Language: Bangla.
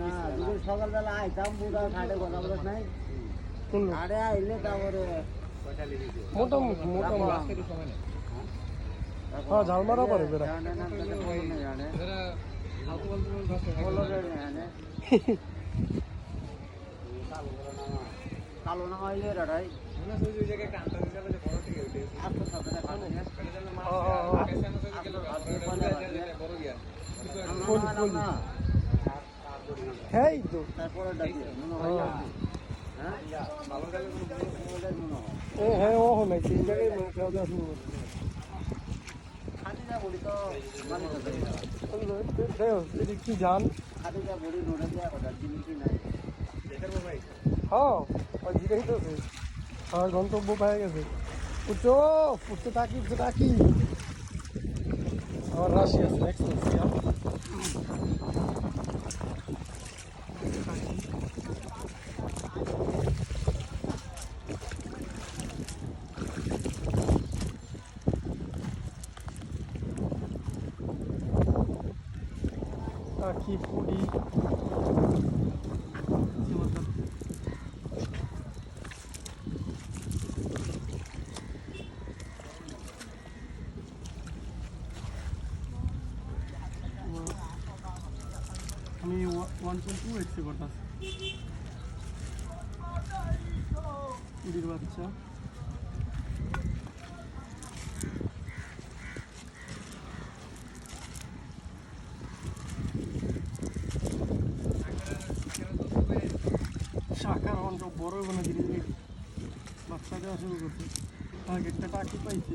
না যদি সকালবেলা আইতাম পুরা ঘাটে কথা বলছ নাই ঘাটে আইলে তারপরে মোটামুটি হ্যাঁ ঝাল মারা পারে বেড়া কালো না হইলে রাড়াই হ্যাঁ তো তারপরে হ্যাঁ ও নাই তিন জায়গায় খাওয়া দাওয়া শুরু করছে খাদিজা বলি তো এদিক কি যান খাদিজা বলি নোড়ে দেওয়া কথা জিনিসই নাই হ্যাঁ ওই জিজ্ঞাসা তো আমার গন্তব্য পাওয়া গেছে উঠো উঠতে থাকি আমার রাশি আছে এক্সপ্রেস কি ফুডি আমি 1.2 এক্সে করতেছি ফুডির বাচ্চা শাখার অনেক বড় কোনো ধীরে ধীরে বাচ্চা দেওয়া শুরু করছে টার্গেটটা টাকি পাইছে